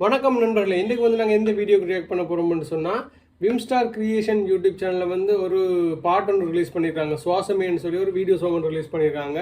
வணக்கம் நண்பர்களே, இன்றைக்கு நாங்கள் எந்த வீடியோக்கு ரியாக்ட் பண்ண போகிறோம்னு சொன்னால் விம்ஸ்டார் கிரியேஷன் யூடியூப் சேனலில் ஒரு பாட்டு ஒன்று ரிலீஸ் பண்ணியிருக்காங்க. சுவாசமேன்னு சொல்லி ஒரு வீடியோ சாங் ஒன்று ரிலீஸ் பண்ணியிருக்காங்க.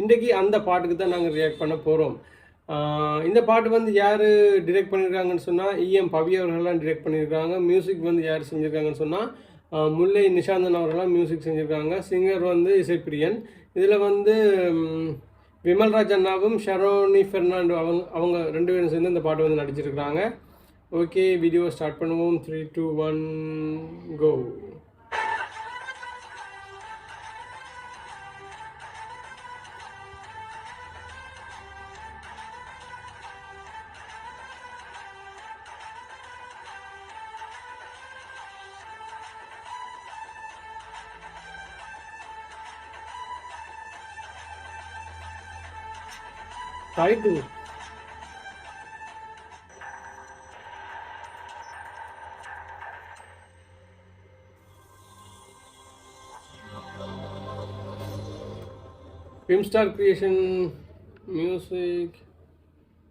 இன்றைக்கி அந்த பாட்டுக்கு தான் நாங்கள் ரியாக்ட் பண்ண போகிறோம். இந்த பாட்டு யார் டிரெக்ட் பண்ணியிருக்காங்கன்னு சொன்னால் பவி அவர்கள்லாம் டிரெக்ட் பண்ணியிருக்காங்க. மியூசிக் யார் செஞ்சுருக்காங்கன்னு சொன்னால் முல்லை நிஷாந்தன் அவர்கள்லாம் மியூசிக் செஞ்சுருக்காங்க. சிங்கர் இசைப்பிரியன். இதில் விமல்ராஜ் அண்ணாவும் ஷரோனி ஃபெர்னாண்டோ அவங்க ரெண்டு பேரும் சேர்ந்து இந்த பாட்டு நடிச்சிருக்கிறாங்க. ஓகே, வீடியோ ஸ்டார்ட் பண்ணுவோம். 3, 2, 1 கோ. Title. Filmstar Creation Music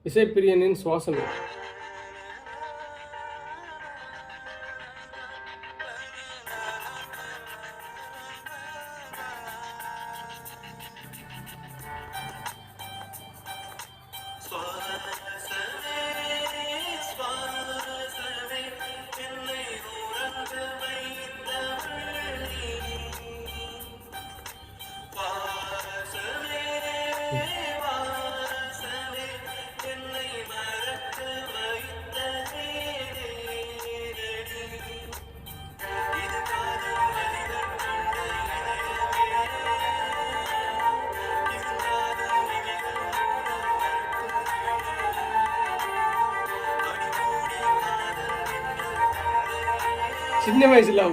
இசைப்பிரியனின் சுவாசமே. சின்ன வயசுல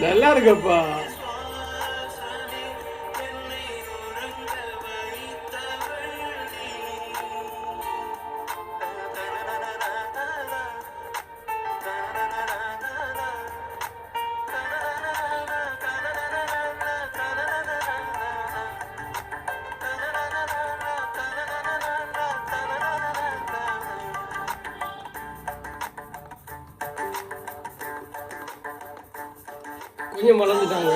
நல்லா இருக்கப்பா. கொஞ்சம் வளர்ந்துட்டாங்க.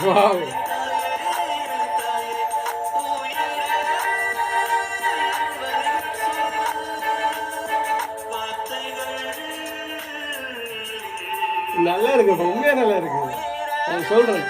Wow. நல்லா இருக்கு, உண்மையா நல்லா இருக்கு. நான் சொல்றேன்.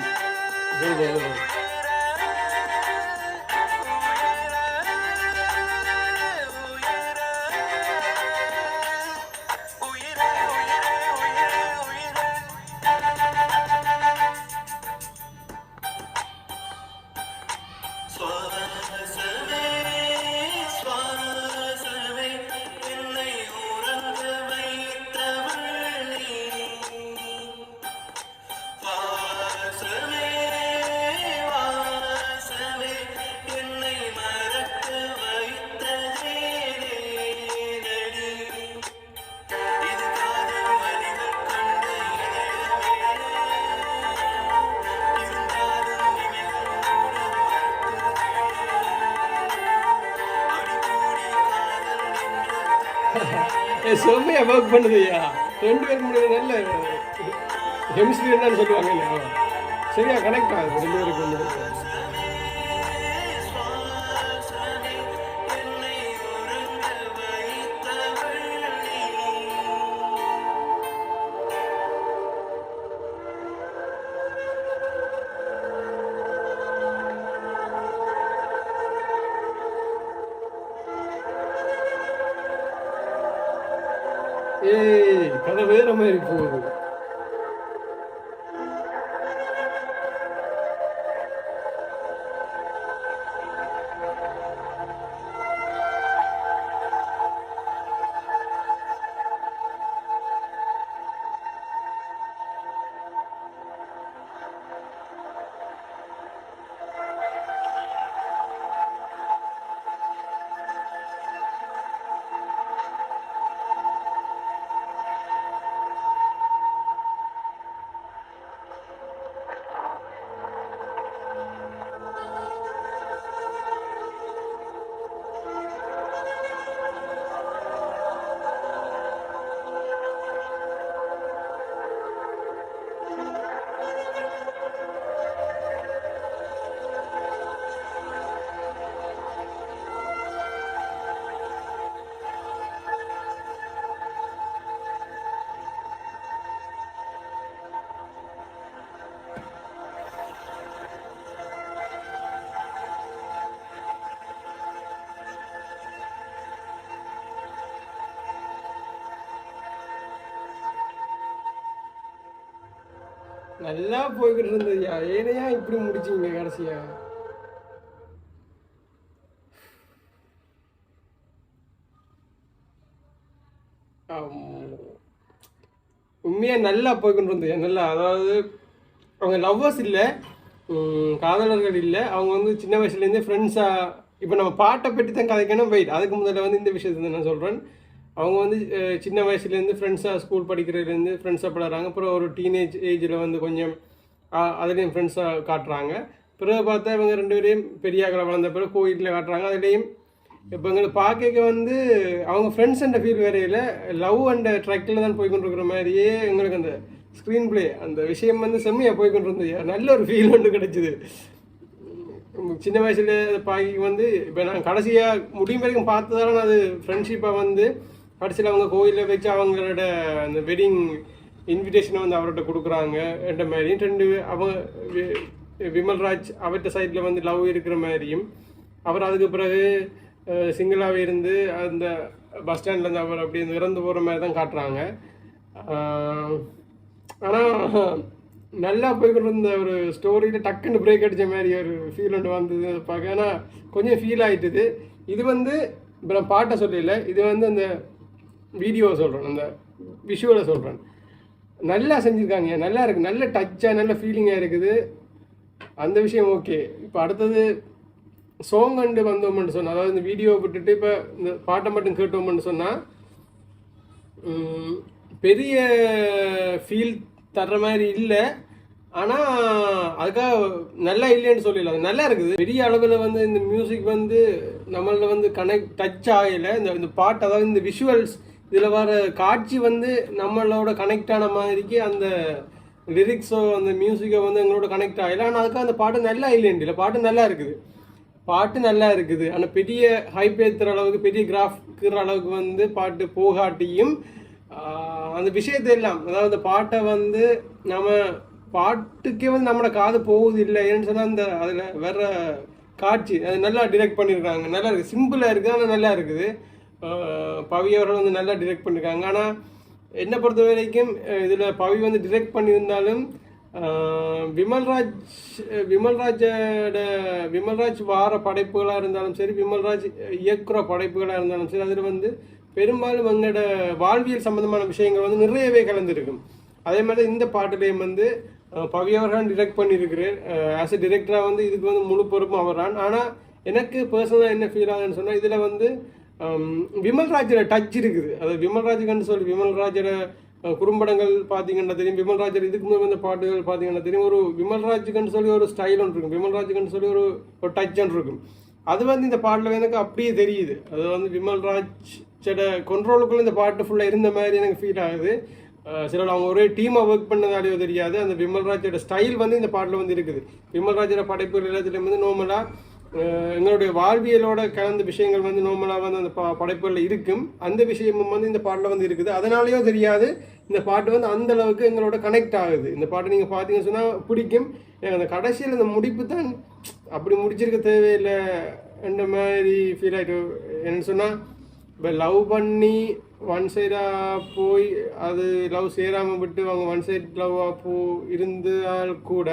செம்மையா ஒர்க் பண்ணுதுயா. 2 பேருக்கு முடியாது, நல்ல கெமிஸ்ட்ரி என்னன்னு சொல்லுவாங்க இல்லையா, சரியா கனெக்ட் ஆகுது 2 பேருக்கு முடியாது. ஏய் கதை வேற மாதிரி போகுது. நல்லா போய்கிட்டு இருந்ததுயா, ஏனையா இப்படி முடிச்சீங்க கடைசியா? உண்மையாக நல்லா போய்கிட்டு இருந்தது நல்லா. அதாவது அவங்க லவ்வர்ஸ் இல்லை, காதலர்கள் இல்லை, அவங்க வந்து சின்ன வயசுலேருந்தே ஃப்ரெண்ட்ஸாக. இப்போ நம்ம பாட்டை பற்றி தான் கதைக்கணும். வெயிட், அதுக்கு முதல்ல வந்து இந்த விஷயத்தை நான் சொல்கிறேன். அவங்க வந்து சின்ன வயசுலேருந்து ஃப்ரெண்ட்ஸாக, ஸ்கூல் படிக்கிறதுலேருந்து ஃப்ரெண்ட்ஸாக பழகிறாங்க. அப்புறம் ஒரு டீனேஜ் ஏஜில் வந்து கொஞ்சம் அதுலேயும் ஃப்ரெண்ட்ஸாக காட்டுறாங்க. பிறகு பார்த்தா இவங்க 2 பேரையும் பெரியாக்களை வளர்ந்த பிறகு கோயிலில் காட்டுறாங்க. அதுலேயும் இப்போ எங்களுக்கு பார்க்க வந்து அவங்க ஃப்ரெண்ட்ஸ் அண்ட் ஃபீல் வேறையில் லவ் அண்ட் ட்ரக்கில் தான் போய்கொண்டிருக்கிற மாதிரியே எங்களுக்கு அந்த ஸ்க்ரீன் பிளே அந்த விஷயம் வந்து செம்மையாக போய்கொண்டு இருந்தது. நல்ல ஒரு ஃபீல் ஒன்று கிடைச்சிது. சின்ன வயசில் பாக்கி வந்து இப்போ நான் கடைசியாக முடியும் வரைக்கும் பார்த்ததால நான் அது ஃப்ரெண்ட்ஷிப்பாக வந்து கடைசியில் அவங்க கோயிலில் வச்சு அவங்களோட அந்த வெட்டிங் இன்விடேஷனை வந்து அவர்கிட்ட கொடுக்குறாங்க என்ற மாதிரியும், 2 அவங்க விமல்ராஜ் அவர்கிட்ட சைடில் வந்து லவ் இருக்கிற மாதிரியும், அவர் அதுக்கு பிறகு சிங்கிளாகவே இருந்து அந்த பஸ் ஸ்டாண்ட்லேருந்து அவர் அப்படி இறந்து போகிற மாதிரி தான் காட்டுறாங்க. ஆனால் நல்லா போய்கிட்டு இருந்த ஒரு ஸ்டோரியில் டக்குன்னு பிரேக் அடித்த மாதிரி ஒரு ஃபீல் ஒன்று வந்தது பார்க்க. ஆனால் கொஞ்சம் ஃபீல் ஆகிட்டுது. இது வந்து இப்போ நான் பாட்டை சொல்லல, இது வந்து அந்த வீடியோவை சொல்கிறேன், அந்த விஷுவலை சொல்கிறேன். நல்லா செஞ்சுருக்காங்க, நல்லா இருக்குது, நல்ல டச்சாக நல்ல ஃபீலிங்காக இருக்குது. அந்த விஷயம் ஓகே. இப்போ அடுத்தது சாங் அண்டு வந்தோம்னு சொன்னால், அதாவது இந்த வீடியோவை விட்டுட்டு இப்போ இந்த பாட்டை மட்டும் கேட்டோம்னு சொன்னால் பெரிய ஃபீல் தர்ற மாதிரி இல்லை. ஆனால் அதுக்காக நல்லா இல்லைன்னு சொல்லல, அது நல்லா இருக்குது. பெரிய அளவில் வந்து இந்த மியூசிக் வந்து நம்மள வந்து டச் ஆகலை. இந்த பாட்டு, அதாவது இந்த விஷுவல்ஸ், இதில் வர காட்சி வந்து நம்மளோட கனெக்ட் ஆன மாதிரிக்கு அந்த லிரிக்ஸோ அந்த மியூசிக்கோ வந்து எங்களோட கனெக்ட் ஆகலை. ஆனால் அதுக்காக அந்த பாட்டு நல்லா இல்லைன்னு இல்லை, பாட்டு நல்லா இருக்குது, பாட்டு நல்லா இருக்குது. ஆனால் பெரிய ஹைப் ஏற்றுற அளவுக்கு, பெரிய கிராஃப்கிற அளவுக்கு வந்து பாட்டு போகாட்டியும் அந்த விஷயத்தை எல்லாம், அதாவது அந்த பாட்டை வந்து நம்ம பாட்டுக்கே வந்து நம்மளோட காது போகுது இல்லை ஏன்னு சொன்னால் அந்த அதில் வர்ற காட்சி அது நல்லா டிரெக்ட் பண்ணியிருக்காங்க. நல்லா இருக்குது, சிம்பிளாக இருக்குது, ஆனால் நல்லா இருக்குது. பவி அவர்கள் வந்து நல்லா டிரெக்ட் பண்ணியிருக்காங்க. ஆனால் என்னை பொறுத்த வரைக்கும் இதில் பவி வந்து டிரெக்ட் பண்ணியிருந்தாலும் விமல்ராஜ் வார படைப்புகளாக இருந்தாலும் சரி, விமல்ராஜ் இயக்குற படைப்புகளாக இருந்தாலும் சரி, அதில் வந்து பெரும்பாலும் எங்களோட வாழ்வியல் சம்மந்தமான விஷயங்கள் வந்து நிறையவே கலந்துருக்கும். அதே மாதிரி இந்த பாட்டுலேயும் வந்து பவி அவர்கள் டிரெக்ட் பண்ணியிருக்கிறேன். ஆஸ் எ டிரெக்டராக வந்து இதுக்கு வந்து முழு பொறுப்பும் அவர்தான். ஆனால் எனக்கு பர்சனலாக என்ன ஃபீல் ஆகுதுன்னு சொன்னால், இதில் வந்து விமல்ராஜோட டச் இருக்குது. அது விமல்ராஜுக்குன்னு சொல்லி விமல்ராஜோட குறும்படங்கள் பார்த்தீங்கன்னா தெரியும், விமல்ராஜர் இதுக்கு முன்னாடி வந்த பாட்டுகள் பார்த்தீங்கன்னா தெரியும். ஒரு விமல்ராஜுக்குன்னு சொல்லி ஒரு ஸ்டைல் ஒன்று இருக்கும், விமல்ராஜுக்குன்னு சொல்லி ஒரு டச் ஒன்று இருக்கும். அது வந்து இந்த பாட்டில் எனக்கு அப்படியே தெரியுது. அது வந்து விமல்ராஜோட கண்ட்ரோலுக்குள்ளே இந்த பாட்டு ஃபுல்லாக இருந்த மாதிரி எனக்கு ஃபீல் ஆகுது. சில அவங்க ஒரே டீமாக ஒர்க் பண்ணதாலேயோ தெரியாது, அந்த விமல்ராஜோட ஸ்டைல் வந்து இந்த பாட்டில் வந்து இருக்குது. விமல்ராஜோட படைப்புகள் எல்லாத்துலேயும் வந்து நார்மலாக எங்களுடைய வாழ்வியலோட கலந்த விஷயங்கள் வந்து நார்மலாக வந்து அந்த படைப்புகளில் இருக்கும். அந்த விஷயமும் வந்து இந்த பாட்டில் வந்து இருக்குது. அதனாலேயோ தெரியாது இந்த பாட்டு வந்து அந்த அளவுக்கு எங்களோட கனெக்ட் ஆகுது. இந்த பாட்டு நீங்கள் பார்த்தீங்கன்னு சொன்னால் பிடிக்கும். அந்த கடைசியில் இந்த முடிப்பு தான் அப்படி முடிச்சிருக்க தேவையில்லை என்ற மாதிரி ஃபீல் ஆகிட்டு. என்னன்னு சொன்னால், இப்போ லவ் பண்ணி ஒன் சைடாக போய் அது லவ் சேராமல் விட்டு அவங்க ஒன் சைட் லவ்வாக இருந்தால் கூட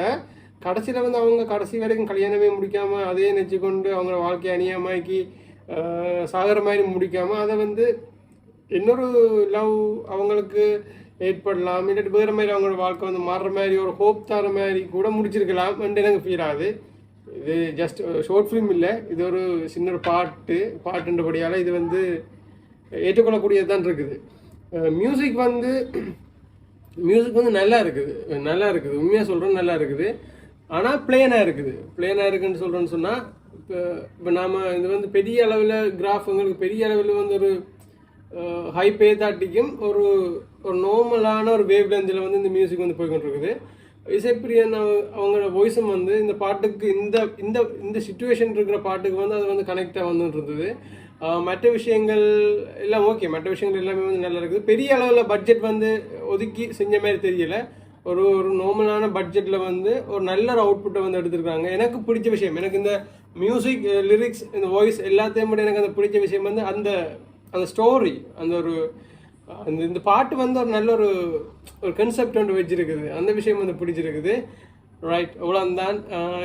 கடைசியில் வந்து அவங்க கடைசி வரைக்கும் கல்யாணமே முடிக்காமல் அதே நினச்சிக்கொண்டு அவங்களோட வாழ்க்கையை அநியாயமாக்கி சாகர மாதிரி முடிக்காமல் அதை வந்து இன்னொரு லவ் அவங்களுக்கு ஏற்படலாம், இல்லாட்டி வேறு மாதிரி அவங்களோட வாழ்க்கை வந்து மாறுற மாதிரி ஒரு ஹோப் தர மாதிரி கூட முடிச்சிருக்கலாம் எனக்கு ஃபீல் ஆகுது. இது ஜஸ்ட் ஷார்ட் ஃபிலிம் இல்லை, இது ஒரு சின்ன ஒரு பாட்டுன்றபடியால் இது வந்து ஏற்றுக்கொள்ளக்கூடியது தான் இருக்குது. மியூசிக் வந்து நல்லா இருக்குது உண்மையாக சொல்கிறோம், நல்லா இருக்குது. ஆனால் பிளேனாக இருக்குதுன்னு சொல்கிறோன்னு சொன்னால் இப்போ நாம் இது வந்து பெரிய அளவில் கிராஃபுங்களுக்கு பெரிய அளவில் வந்து ஒரு ஹை பே தாட்டிக்கும் ஒரு நார்மலான ஒரு வேவ் லென்த்தில் வந்து இந்த மியூசிக் வந்து போய்கொண்டிருக்குது. இசைப்பிரியன் அவங்களோட வாய்ஸும் வந்து இந்த பாட்டுக்கு இந்த இந்த இந்த சிச்சுவேஷன் இருக்கிற பாட்டுக்கு வந்து அது வந்து கனெக்டாக வந்துட்டு இருந்தது. மற்ற விஷயங்கள் எல்லாம் ஓகே, மற்ற விஷயங்கள் எல்லாமே வந்து நல்லா இருக்குது. பெரிய அளவில் பட்ஜெட் வந்து ஒதுக்கி செஞ்ச மாதிரி தெரியலை. ஒரு நார்மலான பட்ஜெட்டில் வந்து ஒரு நல்ல ஒரு அவுட்புட்டை வந்து எடுத்துருக்காங்க. எனக்கு பிடிச்ச விஷயம், எனக்கு இந்த மியூசிக் லிரிக்ஸ் இந்த வாய்ஸ் எல்லாத்தையும் விட எனக்கு அந்த பிடிச்ச விஷயம் வந்து அந்த அந்த ஸ்டோரி, அந்த ஒரு இந்த பாட்டு வந்து ஒரு நல்ல ஒரு கன்செப்ட் ஒன்று வச்சுருக்குது. அந்த விஷயம் வந்து பிடிச்சிருக்குது. ரைட், அவ்வளோந்தான்.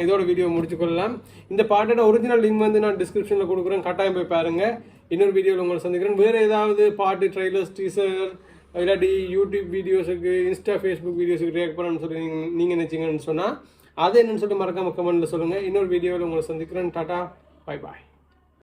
இதோட வீடியோ முடிச்சுக்கொள்ளலாம். இந்த பாட்டோட ஒரிஜினல் லிங்க் வந்து நான் டிஸ்கிரிப்ஷனில் கொடுக்குறேன், கட்டாயம் போய் பாருங்கள். இன்னொரு வீடியோவில் உங்களை சந்திக்கிறேன். வேறு ஏதாவது பாட்டு ட்ரைலர்ஸ் டீசர் இல்லாட்டி யூடியூப் வீடியோஸுக்கு இன்ஸ்டா ஃபேஸ்புக் வீடியோஸுக்கு ரியாக்ட் பண்ணணும்னு சொல்லி நீங்கள் நினச்சிங்கன்னு சொன்னால் அதை என்னென்னு சொல்லி மறக்காமல் கமெண்ட்டில் சொல்லுங்கள். இன்னொரு வீடியோவில் உங்களை சந்திக்கிறேன். Tata, bye bye.